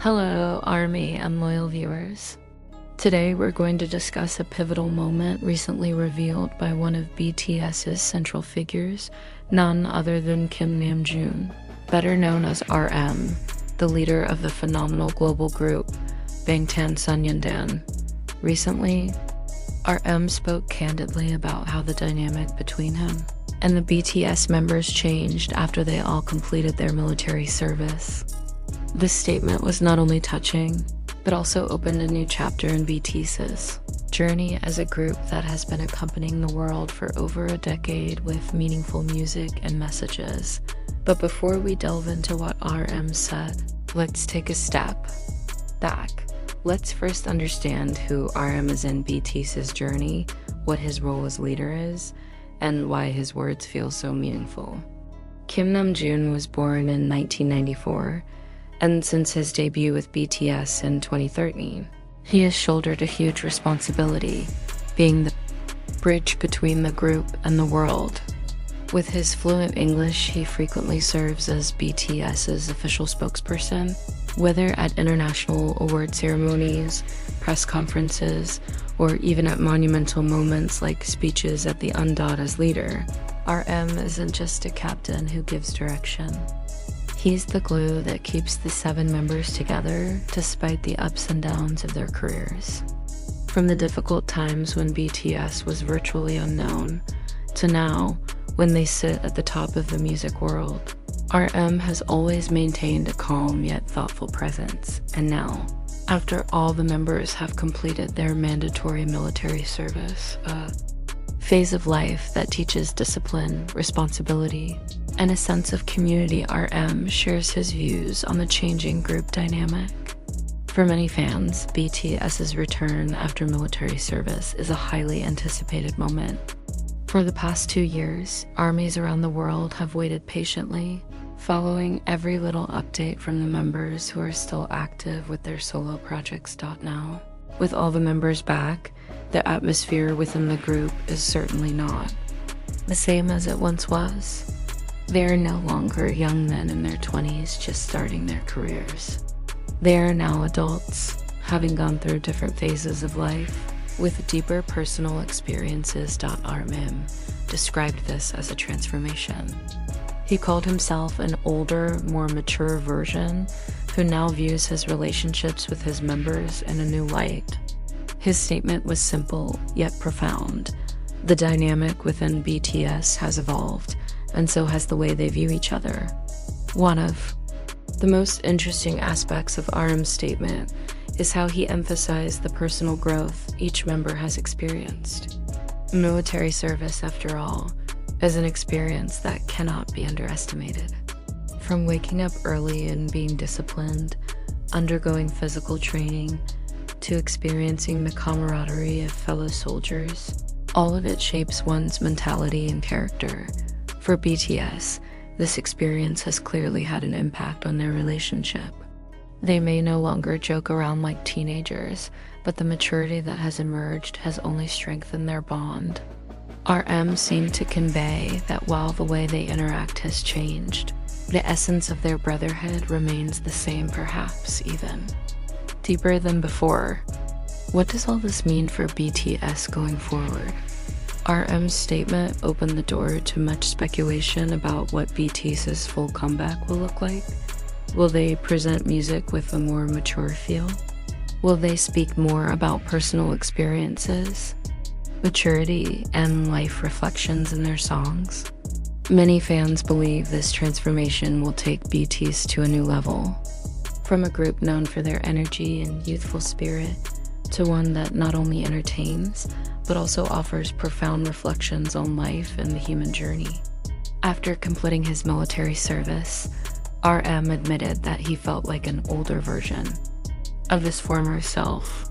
Hello, ARMY and loyal viewers. Today we're going to discuss a pivotal moment recently revealed by one of BTS's central figures, none other than Kim Namjoon, better known as RM, the leader of the phenomenal global group Bangtan Sonyeondan. Recently, RM spoke candidly about how the dynamic between him and the BTS members changed after they all completed their military service. This statement was not only touching, but also opened a new chapter in BTS's journey as a group that has been accompanying the world for over a decade with meaningful music and messages. But before we delve into what RM said, let's take a step back. Let's first understand who RM is in BTS's journey, what his role as leader is, and why his words feel so meaningful. Kim Namjoon was born in 1994, and since his debut with BTS in 2013, he has shouldered a huge responsibility, being the bridge between the group and the world. With his fluent English, he frequently serves as BTS's official spokesperson, whether at international award ceremonies, press conferences, or even at monumental moments like speeches at the Undot as leader. RM isn't just a captain who gives direction. He's the glue that keeps the 7 members together despite the ups and downs of their careers. From the difficult times when BTS was virtually unknown, to now, when they sit at the top of the music world, RM has always maintained a calm yet thoughtful presence. And now, after all the members have completed their mandatory military service, a phase of life that teaches discipline, responsibility, and a sense of community, RM shares his views on the changing group dynamic. For many fans, BTS's return after military service is a highly anticipated moment. For the past 2 years, armies around the world have waited patiently, following every little update from the members who are still active with their solo projects. Now, with all the members back, the atmosphere within the group is certainly not the same as it once was. They are no longer young men in their 20s just starting their careers. They are now adults, having gone through different phases of life, with deeper personal experiences. RM described this as a transformation. He called himself an older, more mature version who now views his relationships with his members in a new light. His statement was simple, yet profound. The dynamic within BTS has evolved, and so has the way they view each other. One of the most interesting aspects of RM's statement is how he emphasized the personal growth each member has experienced. Military service, after all, is an experience that cannot be underestimated. From waking up early and being disciplined, undergoing physical training, to experiencing the camaraderie of fellow soldiers, all of it shapes one's mentality and character. For BTS, this experience has clearly had an impact on their relationship. They may no longer joke around like teenagers, but the maturity that has emerged has only strengthened their bond. RM seemed to convey that while the way they interact has changed, the essence of their brotherhood remains the same, perhaps even deeper than before. What does all this mean for BTS going forward? RM's statement opened the door to much speculation about what BTS's full comeback will look like. Will they present music with a more mature feel? Will they speak more about personal experiences, maturity, and life reflections in their songs? Many fans believe this transformation will take BTS to a new level, from a group known for their energy and youthful spirit to one that not only entertains, but also offers profound reflections on life and the human journey. After completing his military service, RM admitted that he felt like an older version of his former self.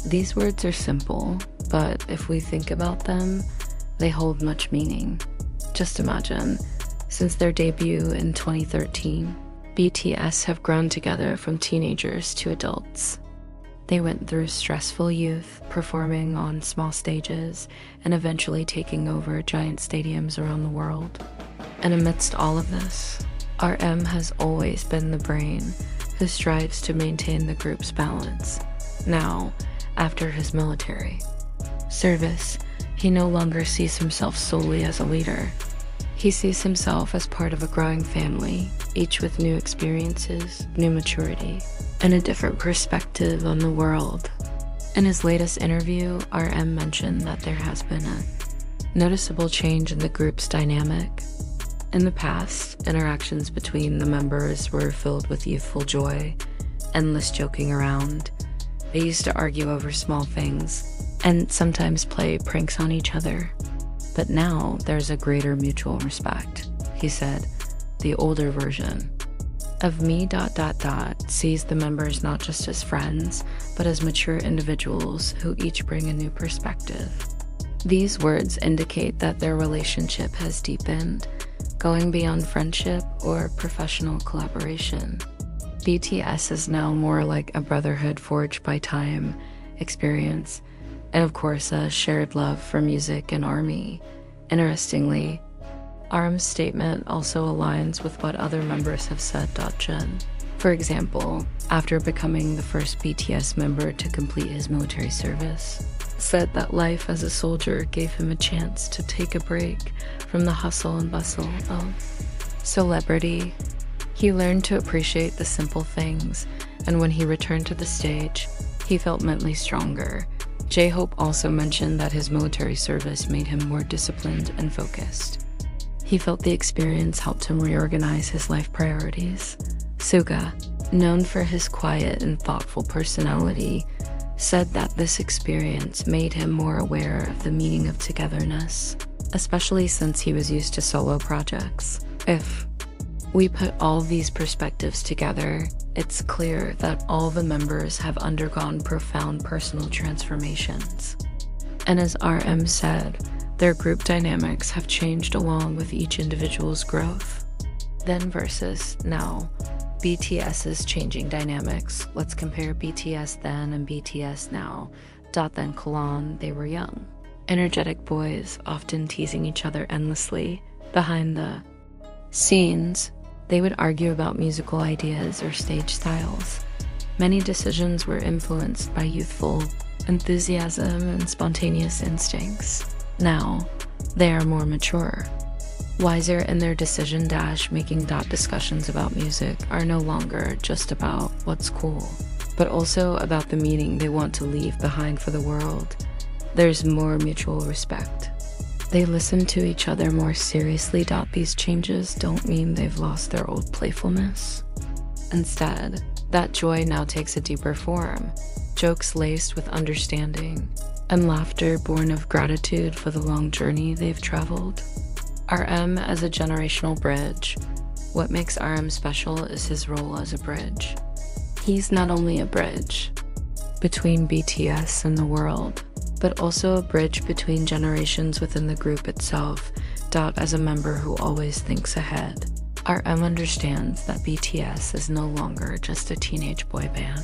These words are simple, but if we think about them, they hold much meaning. Just imagine, since their debut in 2013, BTS have grown together from teenagers to adults. They went through stressful youth, performing on small stages, and eventually taking over giant stadiums around the world. And amidst all of this, RM has always been the brain who strives to maintain the group's balance. Now, after his military service, he no longer sees himself solely as a leader. He sees himself as part of a growing family, each with new experiences, new maturity, and a different perspective on the world. In his latest interview, RM mentioned that there has been a noticeable change in the group's dynamic. In the past, interactions between the members were filled with youthful joy, endless joking around. They used to argue over small things, and sometimes play pranks on each other. But now there's a greater mutual respect, he said. The older version of me ... sees the members not just as friends, but as mature individuals who each bring a new perspective. These words indicate that their relationship has deepened, going beyond friendship or professional collaboration. BTS is now more like a brotherhood forged by time, experience, and of course a shared love for music and ARMY. Interestingly, RM's statement also aligns with what other members have said. Jun, for example, after becoming the first BTS member to complete his military service, said that life as a soldier gave him a chance to take a break from the hustle and bustle of celebrity. He learned to appreciate the simple things, and when he returned to the stage, he felt mentally stronger. J-Hope also mentioned that his military service made him more disciplined and focused. He felt the experience helped him reorganize his life priorities. Suga, known for his quiet and thoughtful personality, said that this experience made him more aware of the meaning of togetherness, especially since he was used to solo projects. If we put all these perspectives together, it's clear that all the members have undergone profound personal transformations. And as RM said, their group dynamics have changed along with each individual's growth. Then versus now, BTS's changing dynamics. Let's compare BTS then and BTS now. Then Kalan, they were young, energetic boys, often teasing each other endlessly. Behind the scenes, they would argue about musical ideas or stage styles. Many decisions were influenced by youthful enthusiasm and spontaneous instincts. Now, they are more mature, wiser in their decision-making. Discussions about music are no longer just about what's cool, but also about the meaning they want to leave behind for the world. There's more mutual respect. They listen to each other more seriously. These changes don't mean they've lost their old playfulness. Instead, that joy now takes a deeper form, jokes laced with understanding, and laughter born of gratitude for the long journey they've traveled. RM as a generational bridge. What makes RM special is his role as a bridge. He's not only a bridge between BTS and the world, but also a bridge between generations within the group itself. As a member who always thinks ahead, RM understands that BTS is no longer just a teenage boy band.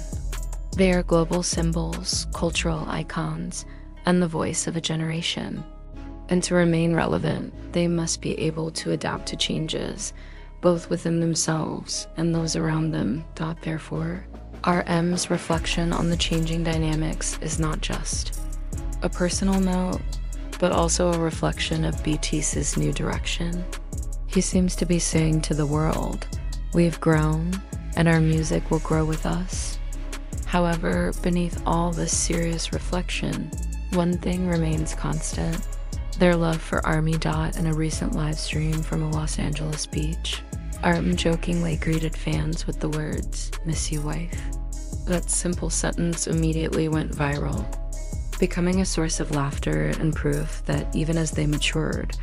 They are global symbols, cultural icons, and the voice of a generation. And to remain relevant, they must be able to adapt to changes, both within themselves and those around them. Therefore, RM's reflection on the changing dynamics is not just a personal note, but also a reflection of BTS's new direction. He seems to be saying to the world, we've grown, and our music will grow with us. However, beneath all this serious reflection, one thing remains constant: their love for ARMY. In a recent live stream from a Los Angeles beach, RM jokingly greeted fans with the words, "Miss you, wife." That simple sentence immediately went viral, becoming a source of laughter and proof that even as they matured,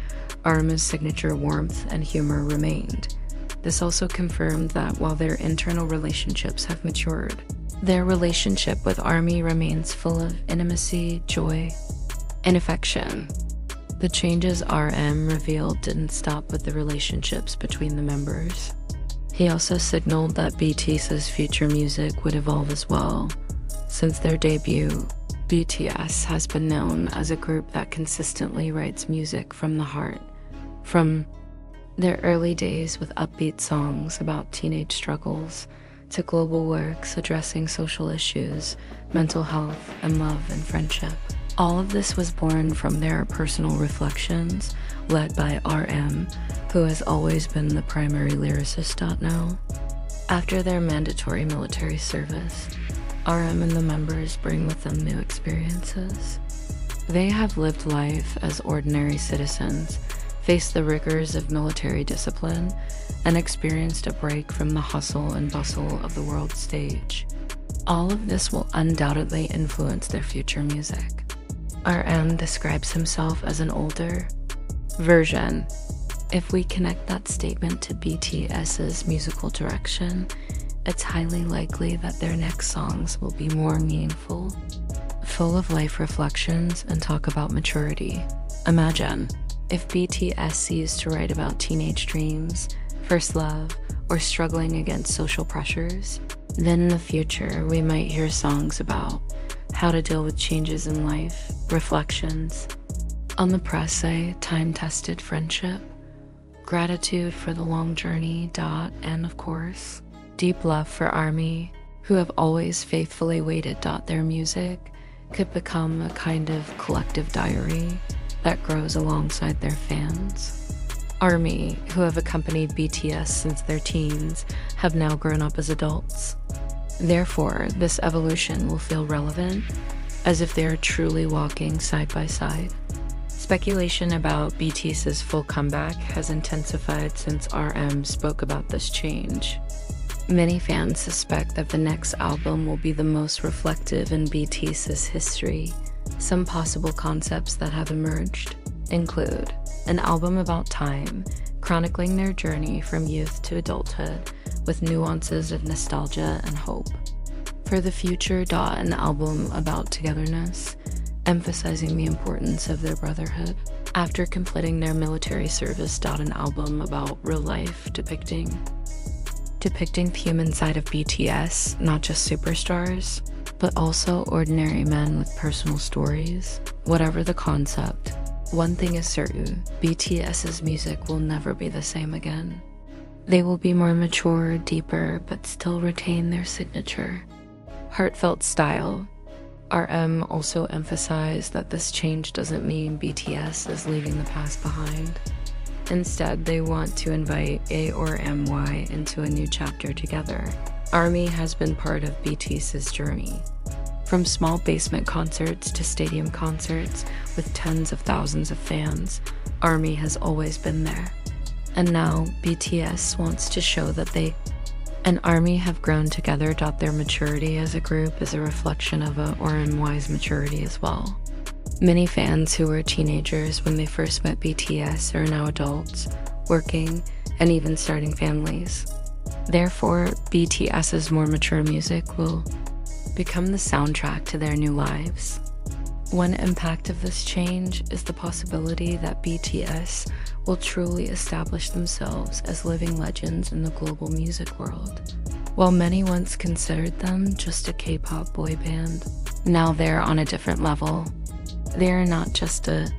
ARMY's signature warmth and humor remained. This also confirmed that while their internal relationships have matured, their relationship with ARMY remains full of intimacy, joy, and affection. The changes RM revealed didn't stop with the relationships between the members. He also signaled that BTS's future music would evolve as well. Since their debut, BTS has been known as a group that consistently writes music from the heart. From their early days with upbeat songs about teenage struggles, to global works addressing social issues, mental health, and love and friendship. All of this was born from their personal reflections, led by RM, who has always been the primary lyricist now. After their mandatory military service, RM and the members bring with them new experiences. They have lived life as ordinary citizens, faced the rigors of military discipline, and experienced a break from the hustle and bustle of the world stage. All of this will undoubtedly influence their future music. RM describes himself as an older version. If we connect that statement to BTS's musical direction, it's highly likely that their next songs will be more meaningful, full of life reflections, and talk about maturity. Imagine if BTS ceased to write about teenage dreams, first love, or struggling against social pressures. Then in the future, we might hear songs about how to deal with changes in life, reflections. On the press say, time-tested friendship, gratitude for the long journey, and of course, deep love for ARMY, who have always faithfully waited. Their music could become a kind of collective diary that grows alongside their fans. ARMY, who have accompanied BTS since their teens, have now grown up as adults. Therefore, this evolution will feel relevant, as if they are truly walking side by side. Speculation about BTS's full comeback has intensified since RM spoke about this change. Many fans suspect that the next album will be the most reflective in BTS's history. Some possible concepts that have emerged include an album about time, chronicling their journey from youth to adulthood with nuances of nostalgia and hope. For the future, an album about togetherness, emphasizing the importance of their brotherhood. After completing their military service, an album about real life, depicting the human side of BTS, not just superstars, but also ordinary men with personal stories. Whatever the concept, one thing is certain, BTS's music will never be the same again. They will be more mature, deeper, but still retain their signature, heartfelt style. RM also emphasized that this change doesn't mean BTS is leaving the past behind. Instead, they want to invite A or MY into a new chapter together. ARMY has been part of BTS's journey. From small basement concerts to stadium concerts with tens of thousands of fans, ARMY has always been there. And now, BTS wants to show that they and ARMY have grown together. Their maturity as a group is a reflection of RMY's maturity as well. Many fans who were teenagers when they first met BTS are now adults, working, and even starting families. Therefore, BTS's more mature music will become the soundtrack to their new lives. One impact of this change is the possibility that BTS will truly establish themselves as living legends in the global music world. While many once considered them just a K-pop boy band, now they're on a different level. They are not just a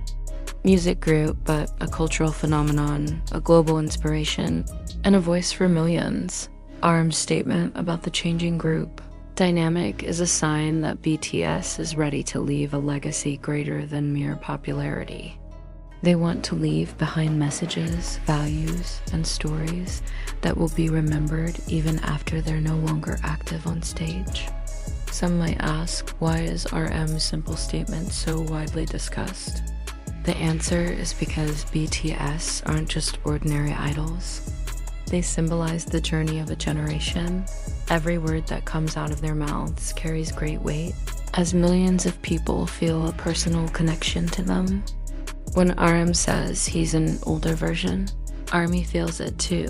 music group, but a cultural phenomenon, a global inspiration, and a voice for millions. RM's statement about the changing group dynamic is a sign that BTS is ready to leave a legacy greater than mere popularity. They want to leave behind messages, values, and stories that will be remembered even after they're no longer active on stage. Some might ask, why is RM's simple statement so widely discussed? The answer is because BTS aren't just ordinary idols. They symbolize the journey of a generation. Every word that comes out of their mouths carries great weight, as millions of people feel a personal connection to them. When RM says he's an older version, ARMY feels it too,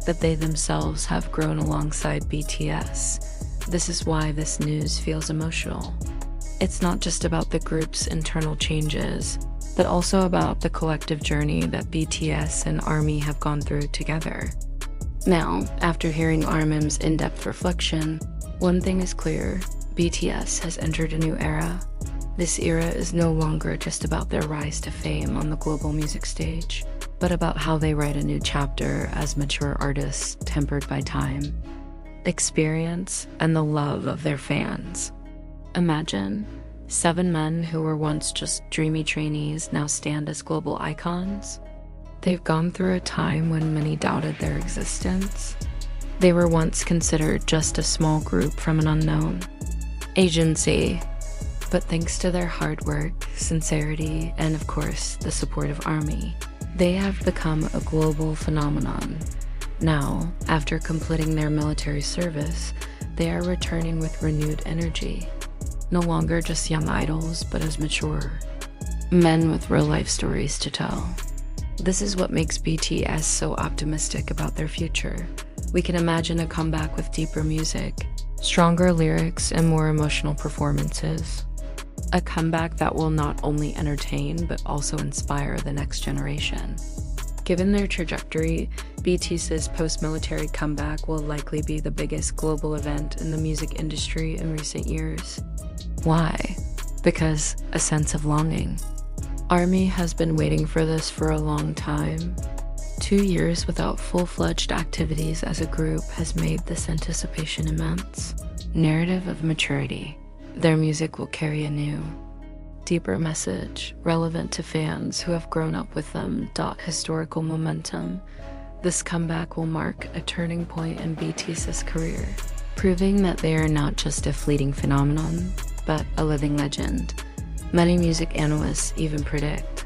that they themselves have grown alongside BTS. This is why this news feels emotional. It's not just about the group's internal changes, but also about the collective journey that BTS and ARMY have gone through together. Now, after hearing RM's in-depth reflection, one thing is clear: BTS has entered a new era. This era is no longer just about their rise to fame on the global music stage, but about how they write a new chapter as mature artists tempered by time. experience, and the love of their fans. Imagine 7 men who were once just dreamy trainees now stand as global icons. They've gone through a time when many doubted their existence. They were once considered just a small group from an unknown agency, but thanks to their hard work, sincerity, and of course, the support of ARMY, they have become a global phenomenon. Now, after completing their military service, they are returning with renewed energy. No longer just young idols, but as mature men with real-life stories to tell. This is what makes BTS so optimistic about their future. We can imagine a comeback with deeper music, stronger lyrics, and more emotional performances. A comeback that will not only entertain, but also inspire the next generation. Given their trajectory, BTS's post-military comeback will likely be the biggest global event in the music industry in recent years. Why? Because a sense of longing. ARMY has been waiting for this for a long time. 2 years without full-fledged activities as a group has made this anticipation immense. Narrative of maturity. Their music will carry a new, deeper message, relevant to fans who have grown up with them. Historical momentum. This comeback will mark a turning point in BTS's career, proving that they are not just a fleeting phenomenon, but a living legend. Many music analysts even predict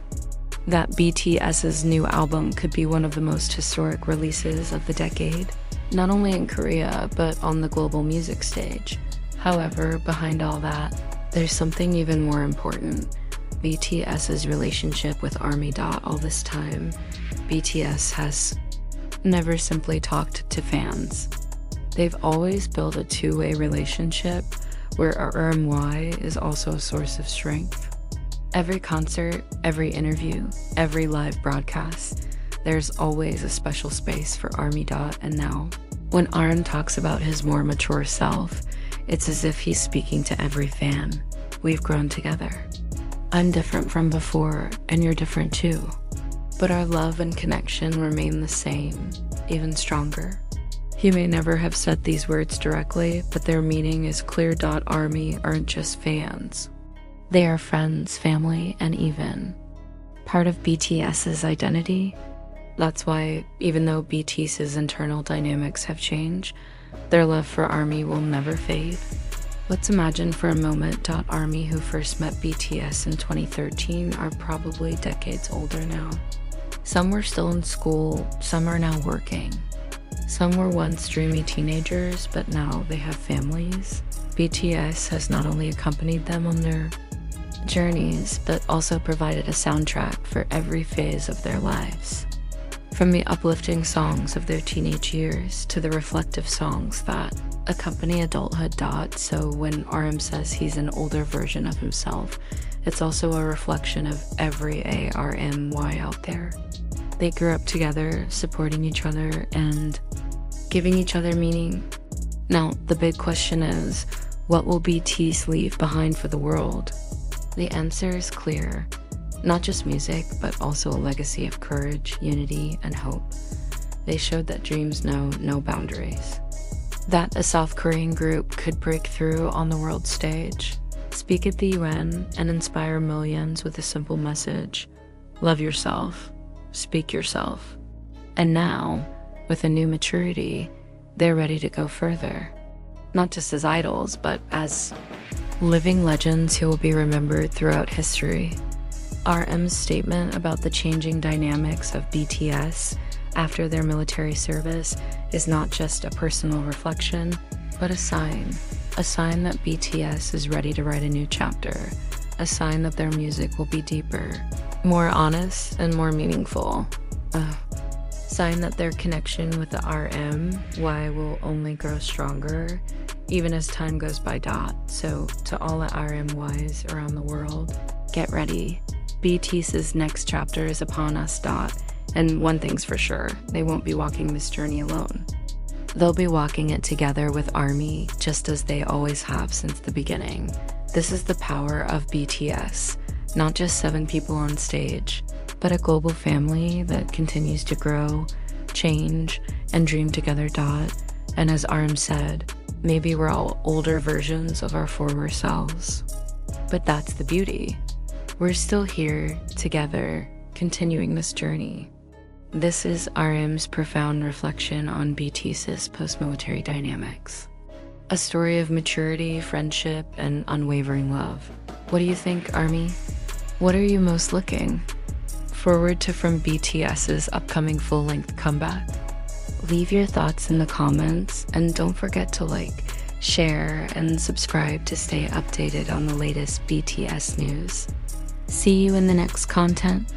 that BTS's new album could be one of the most historic releases of the decade, not only in Korea, but on the global music stage. However, behind all that, there's something even more important. BTS's relationship with ARMY. All this time, BTS has never simply talked to fans. They've always built a two-way relationship where RMY is also a source of strength. Every concert, every interview, every live broadcast, there's always a special space for ARMY. And now, when RM talks about his more mature self, it's as if he's speaking to every fan. We've grown together. I'm different from before, and you're different too. But our love and connection remain the same, even stronger. He may never have said these words directly, but their meaning is clear. ARMY aren't just fans. They are friends, family, and even part of BTS's identity. That's why, even though BTS's internal dynamics have changed, their love for ARMY will never fade. Let's imagine for a moment. ARMY, who first met BTS in 2013, are probably decades older now. Some were still in school, some are now working. Some were once dreamy teenagers, but now they have families. BTS has not only accompanied them on their journeys, but also provided a soundtrack for every phase of their lives. From the uplifting songs of their teenage years to the reflective songs that accompany adulthood. So when RM says he's an older version of himself, it's also a reflection of every ARMY out there. They grew up together, supporting each other and giving each other meaning. Now, the big question is, what will BTS leave behind for the world? The answer is clear. Not just music, but also a legacy of courage, unity, and hope. They showed that dreams know no boundaries. That a South Korean group could break through on the world stage, speak at the UN, and inspire millions with a simple message: love yourself, speak yourself. And now, with a new maturity, they're ready to go further. Not just as idols, but as living legends who will be remembered throughout history. RM's statement about the changing dynamics of BTS after their military service is not just a personal reflection, but a sign that BTS is ready to write a new chapter, a sign that their music will be deeper, more honest, and more meaningful. Sign that their connection with the RMY will only grow stronger, even as time goes by. So to all the RMYs around the world, get ready. BTS's next chapter is upon us. And one thing's for sure, they won't be walking this journey alone. They'll be walking it together with ARMY, just as they always have since the beginning. This is the power of BTS, not just 7 people on stage, but a global family that continues to grow, change, and dream together. And as Arm said, maybe we're all older versions of our former selves. But that's the beauty. We're still here, together, continuing this journey. This is RM's profound reflection on BTS's post-military dynamics. A story of maturity, friendship, and unwavering love. What do you think, Army? What are you most looking forward to from BTS's upcoming full-length comeback? Leave your thoughts in the comments, and don't forget to like, share, and subscribe to stay updated on the latest BTS news. See you in the next content.